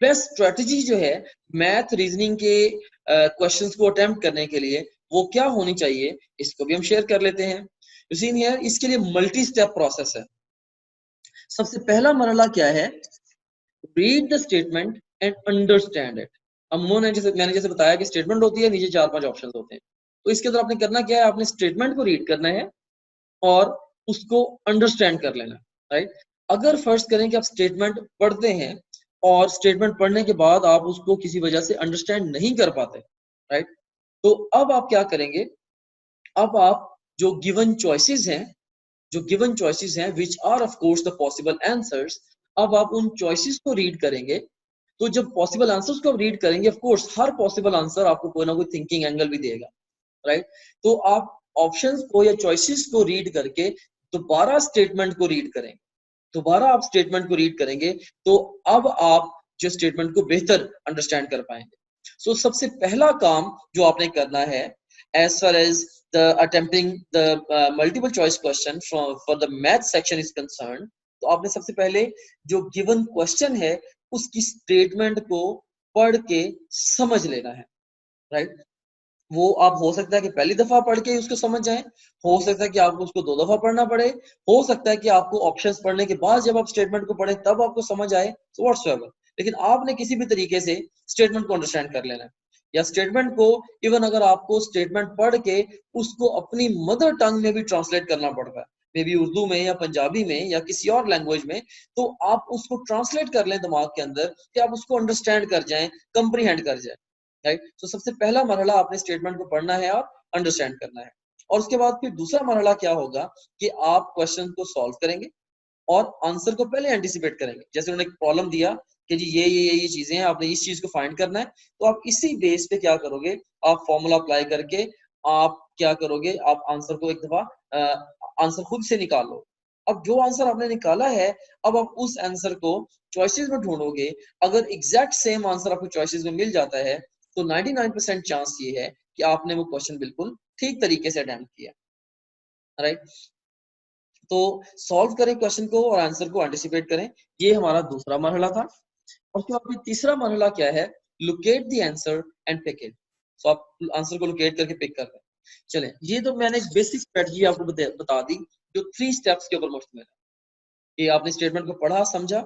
Best strategy जो है math reasoning के क्वेश्चंस को अटेम्प्ट करने के लिए वो क्या होनी चाहिए, इसको भी हम शेयर कर लेते हैं। यू सी हियर, इसके लिए मल्टी स्टेप प्रोसेस है। सबसे पहला मरहला क्या है, read the statement and understand it. अब मैंने जैसे बताया कि स्टेटमेंट होती है, नीचे 4-5 ऑप्शंस होते हैं, तो इसके अंदर आपने करना क्या है, आपने स्टेटमेंट को रीड करना है और उसको अंडरस्टैंड कर लेना, राइट। अगर फर्स्ट करें कि आप स्टेटमेंट पढ़ते हैं और स्टेटमेंट पढ़ने के बाद आप उसको किसी वजह से अंडरस्टैंड नहीं कर पाते, राइट, तो अब आप क्या करेंगे, अब आप जो गिवन चॉइसेस हैं, which are of course the possible answers, अब आप उन चॉइसेस को रीड करेंगे। तो जब पॉसिबल आंसर्स को आप रीड करेंगे, of course her possible answer आपको कोई ना कोई थिंकिंग एंगल भी देगा, राइट। तो आप ऑप्शंस को या चॉइसेस को रीड करके दोबारा स्टेटमेंट को रीड करें, दोबारा आप स्टेटमेंट को रीड करेंगे, तो अब आप जो स्टेटमेंट को बेहतर अंडरस्टैंड कर पाएंगे। सो सबसे पहला काम जो आपने करना है, as far as the attempting the multiple choice question for the math section is concern, तो आपने सबसे पहले जो गिवन क्वेश्चन है उसकी स्टेटमेंट को पढ़ के समझ लेना है, राइट। वो आप हो सकता है कि पहली दफा पढ़ के उसको समझ जाएं, हो सकता है कि आपको उसको 2 दफा पढ़ना पड़े, हो सकता है कि आपको ऑप्शंस पढ़ने के बाद जब आप स्टेटमेंट को पढ़ें तब आपको समझ आए, सो व्हाट्सएवर, लेकिन आपने किसी भी तरीके से स्टेटमेंट को अंडरस्टैंड कर लेना है। या स्टेटमेंट को इवन अगर आपको स्टेटमेंट पढ़ के उसको अपनी मदर टंग में भी ट्रांसलेट करना पड़ रहा है, मे बी उर्दू में या पंजाबी में या किसी और लैंग्वेज में, तो आप उसको ट्रांसलेट कर लें दिमाग के अंदर कि आप उसको अंडरस्टैंड कर जाएं, कंप्रीहेंड कर जाएं, राइट। तो सबसे पहला मरहला आपने स्टेटमेंट को पढ़ना है और अंडरस्टैंड करना है। और उसके बाद फिर दूसरा मरहला क्या होगा कि आप क्वेश्चन को सॉल्व करेंगे और आंसर को पहले एंटिसिपेट करेंगे। जैसे उन्होंने एक प्रॉब्लम दिया कि जी ये चीजें हैं, आपने इस चीज को फाइंड करना है, तो आप इसी बेस पे क्या करोगे, आप फॉर्मूला अप्लाई करके आप क्या करोगे, आप आंसर को एक दफा आंसर खुद से निकाल लो। अब जो आंसर आपने निकाला है, अब आप उस आंसर को चॉइसेस में ढूंढोगे। अगर एग्जैक्ट सेम आंसर आपको चॉइसेस में मिल जाता है, तो 99% चांस ये है कि आपने वो क्वेश्चन बिल्कुल ठीक तरीके से अटेम्प्ट किया, राइट। तो सॉल्व करें क्वेश्चन को और आंसर को एंटिसिपेट करें, ये हमारा दूसरा मरहला था। और उसके बाद तीसरा मरहला क्या है, locate the answer and pick it. So आप आंसर को लोकेट करके पिक कर रहे हैं। चलें, ये तो मैंने एक बेसिक स्ट्रेटजी आपको बता दी जो 3 स्टेप्स के ऊपर मुश्तमिल है कि आपने स्टेटमेंट को पढ़ा, समझा,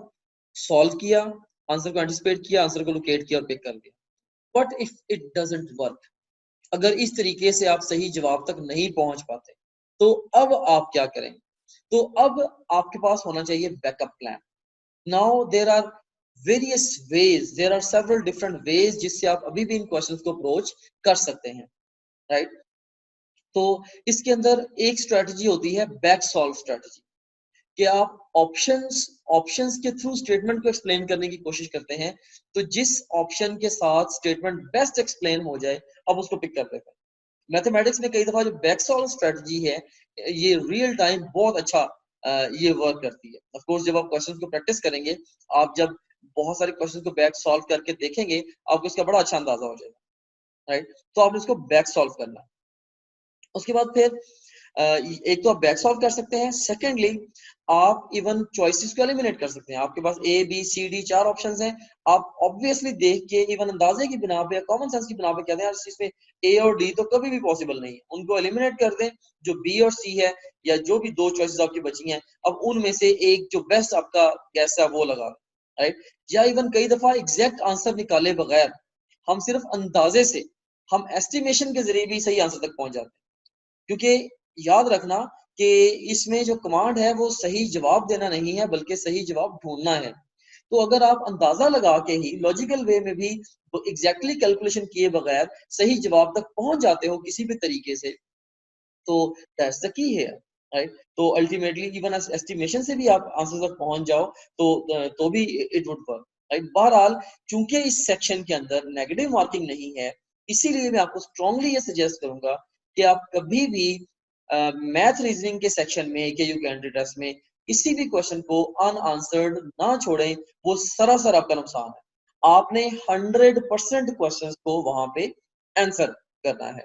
सॉल्व किया, आंसर को एंटिसिपेट किया, आंसर को लोकेट किया और पिक कर दिया। But if it doesn't work, अगर इस तरीके से आप सही जवाब तक नहीं पहुंच पाते, तो अब आप क्या करें, तो अब आपके पास होना चाहिए backup plan. Now there are various ways, there are several different ways जिससे आप अभी भी इन क्वेश्चंस को अप्रोच कर सकते हैं, राइट। तो इसके अंदर एक स्ट्रेटजी होती है बैक सॉल्व स्ट्रेटजी, कि आप ऑप्शंस के थ्रू स्टेटमेंट को एक्सप्लेन करने की कोशिश करते हैं। तो जिस ऑप्शन के साथ स्टेटमेंट बेस्ट एक्सप्लेन हो जाए, आप उसको पिक कर देते हैं। मैथमेटिक्स में कई दफा जो बैक सॉल्व स्ट्रेटजी है, ये रियल टाइम बहुत अच्छा ये वर्क करती है। ऑफ कोर्स जब आप क्वेश्चंस को प्रैक्टिस करेंगे, आप जब बहुत सारे क्वेश्चंस को बैक सॉल्व करके देखेंगे, आपको इसका बड़ा अच्छा अंदाजा हो जाएगा, राइट। तो आपने इसको बैक सॉल्व करना। उसके बाद फिर एक तो आप बैक सॉल्व कर सकते हैं, सेकेंडली आप इवन चॉइसेस को एलिमिनेट कर सकते हैं। आपके पास A B C D 4 options हैं, आप ऑब्वियसली देख के इवन अंदाजे की बिना पे या कॉमन सेंस की बिना पे कहते हैं यार इसमें ए और डी तो कभी भी पॉसिबल नहीं है, उनको एलिमिनेट कर दें। जो बी और सी है या जो भी 2 चॉइसेस आपकी बची हैं, अब उनमें से एक जो बेस्ट आपका गैस है वो लगा, राइट। या इवन कई दफा एग्जैक्ट आंसर निकाले बगैर हम सिर्फ अंदाजे से, हम एस्टिमेशन के जरिए भी सही आंसर तक पहुंच जाते हैं। क्योंकि याद रखना कि इसमें जो कमांड है वो सही जवाब देना नहीं है, बल्कि सही जवाब ढूंढना है। तो अगर आप अंदाजा लगा के ही लॉजिकल वे में भी एग्जैक्टली कैलकुलेशन किए बगैर सही जवाब तक पहुंच जाते हो किसी भी तरीके से, तो दैट्स द की है, राइट। तो अल्टीमेटली इवन एस्टिमेशन से भी आप आंसर तक पहुंच जाओ, तो भी इट वुड वर्क, राइट। बहरहाल चूंकि इस सेक्शन के अंदर नेगेटिव मार्किंग नहीं है, इसीलिए मैं आपको स्ट्रांगली ये सजेस्ट करूंगा कि आप कभी भी मैथ रीजनिंग के सेक्शन में के यू कैंडिडेट टेस्ट में किसी भी क्वेश्चन को अनआंसर्ड ना छोड़ें, वो सरासर आपका नुकसान है। आपने 100% क्वेश्चंस को वहां पे आंसर करना है।